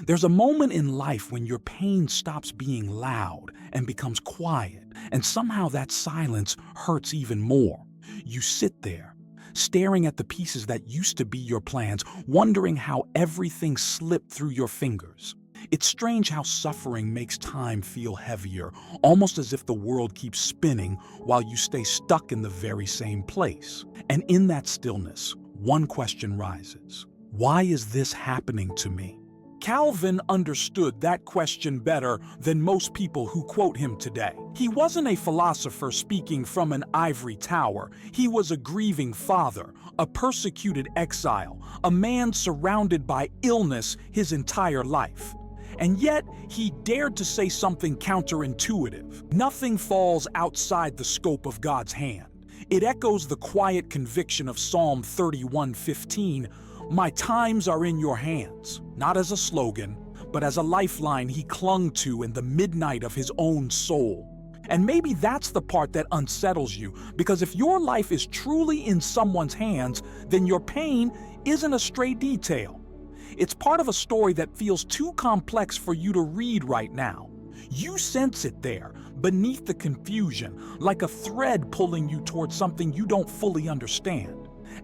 There's a moment in life when your pain stops being loud and becomes quiet, and somehow that silence hurts even more. You sit there, staring at the pieces that used to be your plans, wondering how everything slipped through your fingers. It's strange how suffering makes time feel heavier, almost as if the world keeps spinning while you stay stuck in the very same place. And in that stillness, one question rises. Why is this happening to me? Calvin understood that question better than most people who quote him today. He wasn't a philosopher speaking from an ivory tower. He was a grieving father, a persecuted exile, a man surrounded by illness his entire life. And yet, he dared to say something counterintuitive. Nothing falls outside the scope of God's hand. It echoes the quiet conviction of Psalm 31:15, "My times are in your hands," not as a slogan, but as a lifeline he clung to in the midnight of his own soul. And maybe that's the part that unsettles you, because if your life is truly in someone's hands, then your pain isn't a stray detail. It's part of a story that feels too complex for you to read right now. You sense it there, beneath the confusion, like a thread pulling you towards something you don't fully understand.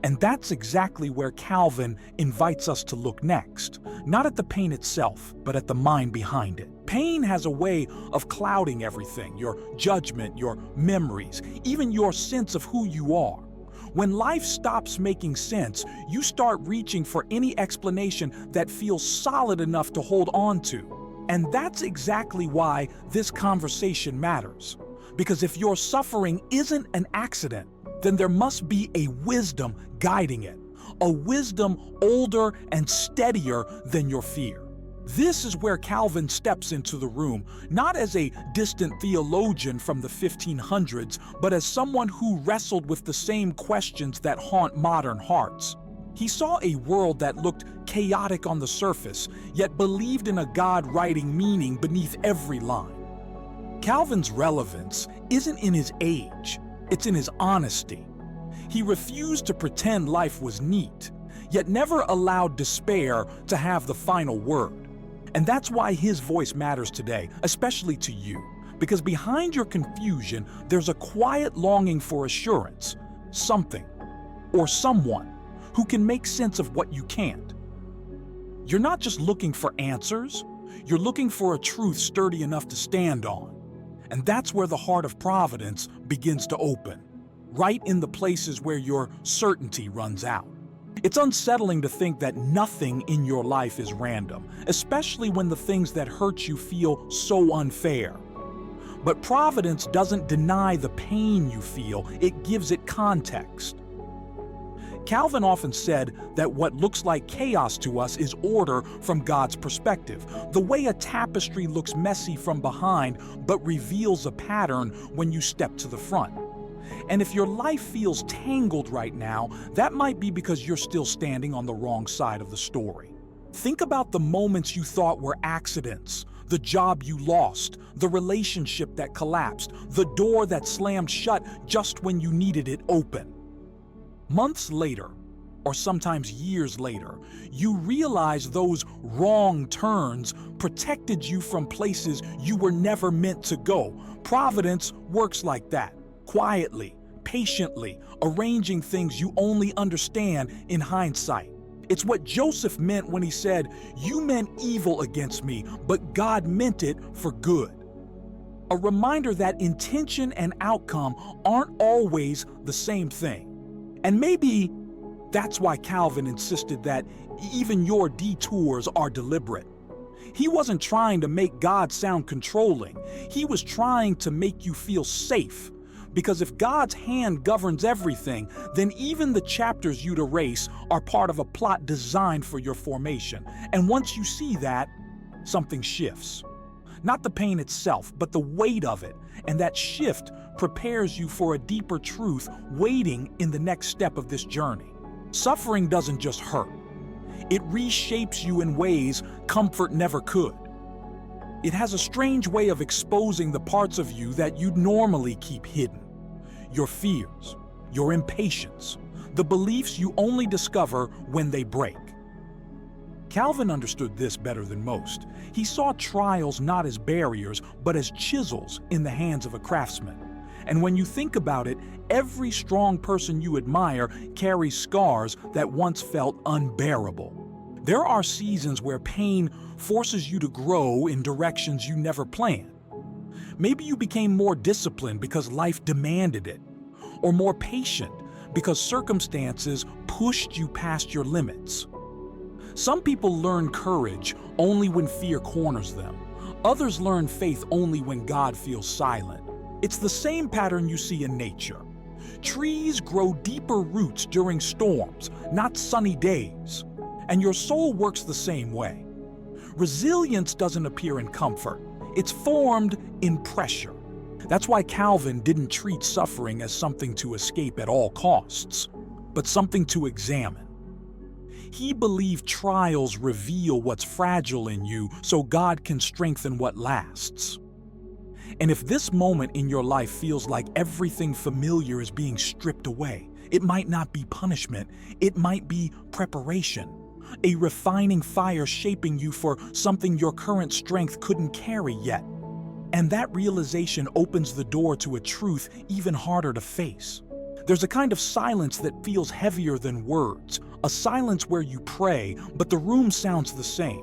And that's exactly where Calvin invites us to look next. Not at the pain itself, but at the mind behind it. Pain has a way of clouding everything, your judgment, your memories, even your sense of who you are. When life stops making sense, you start reaching for any explanation that feels solid enough to hold on to. And that's exactly why this conversation matters. Because if your suffering isn't an accident, then there must be a wisdom guiding it, a wisdom older and steadier than your fear. This is where Calvin steps into the room, not as a distant theologian from the 1500s, but as someone who wrestled with the same questions that haunt modern hearts. He saw a world that looked chaotic on the surface, yet believed in a God writing meaning beneath every line. Calvin's relevance isn't in his age, it's in his honesty. He refused to pretend life was neat, yet never allowed despair to have the final word. And that's why his voice matters today, especially to you. Because behind your confusion, there's a quiet longing for assurance, something, or someone, who can make sense of what you can't. You're not just looking for answers, you're looking for a truth sturdy enough to stand on. And that's where the heart of Providence begins to open, right in the places where your certainty runs out. It's unsettling to think that nothing in your life is random, especially when the things that hurt you feel so unfair. But Providence doesn't deny the pain you feel, it gives it context. Calvin often said that what looks like chaos to us is order from God's perspective, the way a tapestry looks messy from behind but reveals a pattern when you step to the front. And if your life feels tangled right now, that might be because you're still standing on the wrong side of the story. Think about the moments you thought were accidents, the job you lost, the relationship that collapsed, the door that slammed shut just when you needed it open. Months later, or sometimes years later, you realize those wrong turns protected you from places you were never meant to go. Providence works like that, quietly, patiently, arranging things you only understand in hindsight. It's what Joseph meant when he said, "You meant evil against me, but God meant it for good." A reminder that intention and outcome aren't always the same thing. And maybe that's why Calvin insisted that even your detours are deliberate. He wasn't trying to make God sound controlling. He was trying to make you feel safe. Because if God's hand governs everything, then even the chapters you'd erase are part of a plot designed for your formation. And once you see that, something shifts. Not the pain itself, but the weight of it. And that shift prepares you for a deeper truth waiting in the next step of this journey. Suffering doesn't just hurt. It reshapes you in ways comfort never could. It has a strange way of exposing the parts of you that you'd normally keep hidden. Your fears, your impatience, the beliefs you only discover when they break. Calvin understood this better than most. He saw trials not as barriers, but as chisels in the hands of a craftsman. And when you think about it, every strong person you admire carries scars that once felt unbearable. There are seasons where pain forces you to grow in directions you never planned. Maybe you became more disciplined because life demanded it, or more patient because circumstances pushed you past your limits. Some people learn courage only when fear corners them. Others learn faith only when God feels silent. It's the same pattern you see in nature. Trees grow deeper roots during storms, not sunny days. And your soul works the same way. Resilience doesn't appear in comfort. It's formed in pressure. That's why Calvin didn't treat suffering as something to escape at all costs, but something to examine. He believed trials reveal what's fragile in you so God can strengthen what lasts. And if this moment in your life feels like everything familiar is being stripped away, it might not be punishment, it might be preparation. A refining fire shaping you for something your current strength couldn't carry yet. And that realization opens the door to a truth even harder to face. There's a kind of silence that feels heavier than words, a silence where you pray, but the room sounds the same,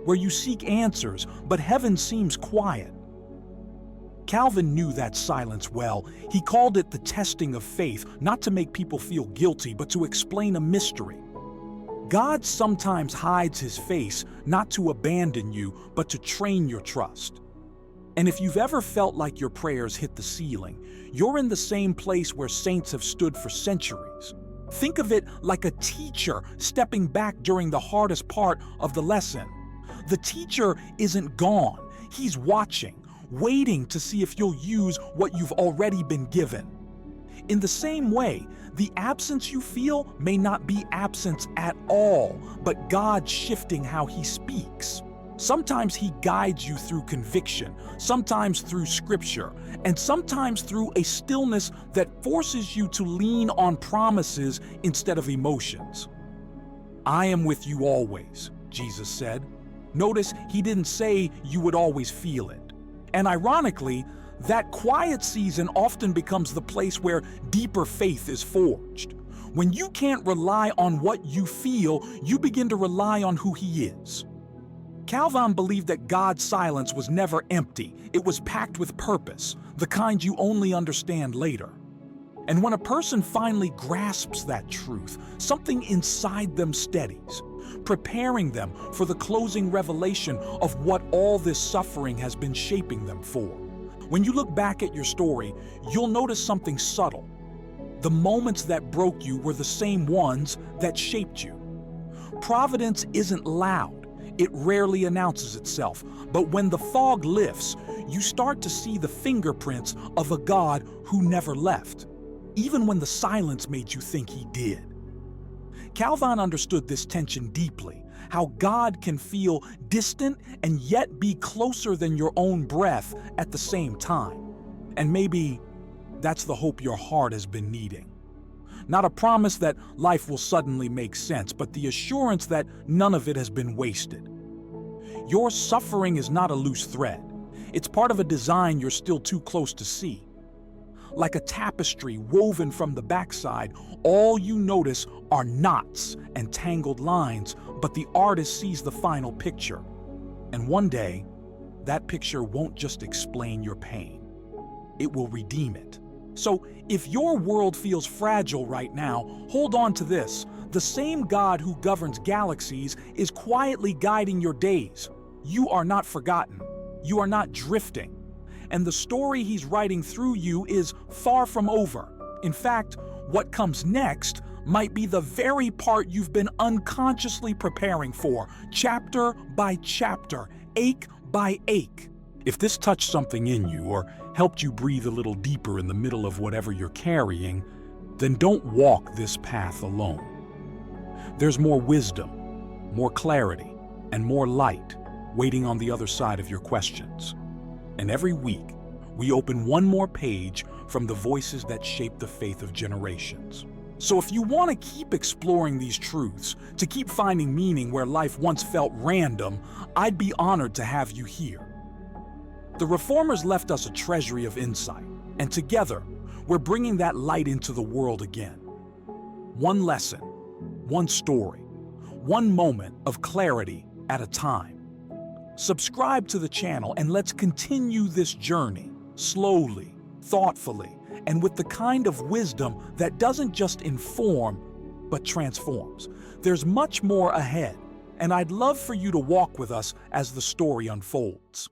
where you seek answers, but heaven seems quiet. Calvin knew that silence well. He called it the testing of faith, not to make people feel guilty, but to explain a mystery. God sometimes hides his face, not to abandon you, but to train your trust. And if you've ever felt like your prayers hit the ceiling, you're in the same place where saints have stood for centuries. Think of it like a teacher stepping back during the hardest part of the lesson. The teacher isn't gone. He's watching, waiting to see if you'll use what you've already been given. In the same way, the absence you feel may not be absence at all, but God shifting how he speaks. Sometimes he guides you through conviction, sometimes through scripture, and sometimes through a stillness that forces you to lean on promises instead of emotions. I am with you always, Jesus said. Notice he didn't say you would always feel it. And ironically, that quiet season often becomes the place where deeper faith is forged. When you can't rely on what you feel, you begin to rely on who he is. Calvin believed that God's silence was never empty. It was packed with purpose, the kind you only understand later. And when a person finally grasps that truth, something inside them steadies, preparing them for the closing revelation of what all this suffering has been shaping them for. When you look back at your story, you'll notice something subtle. The moments that broke you were the same ones that shaped you. Providence isn't loud. It rarely announces itself, but when the fog lifts, you start to see the fingerprints of a God who never left, even when the silence made you think he did. Calvin understood this tension deeply, how God can feel distant and yet be closer than your own breath at the same time. And maybe that's the hope your heart has been needing. Not a promise that life will suddenly make sense, but the assurance that none of it has been wasted. Your suffering is not a loose thread. It's part of a design you're still too close to see. Like a tapestry woven from the backside, all you notice are knots and tangled lines, but the artist sees the final picture. And one day, that picture won't just explain your pain. It will redeem it. So if your world feels fragile right now, hold on to this. The same God who governs galaxies is quietly guiding your days. You are not forgotten. You are not drifting. And the story he's writing through you is far from over. In fact, what comes next might be the very part you've been unconsciously preparing for, chapter by chapter, ache by ache. If this touched something in you or helped you breathe a little deeper in the middle of whatever you're carrying, then don't walk this path alone. There's more wisdom, more clarity, and more light waiting on the other side of your questions. And every week, we open one more page from the voices that shape the faith of generations. So if you want to keep exploring these truths, to keep finding meaning where life once felt random, I'd be honored to have you here. The Reformers left us a treasury of insight, and together, we're bringing that light into the world again. One lesson, one story, one moment of clarity at a time. Subscribe to the channel and let's continue this journey, slowly, thoughtfully, and with the kind of wisdom that doesn't just inform, but transforms. There's much more ahead, and I'd love for you to walk with us as the story unfolds.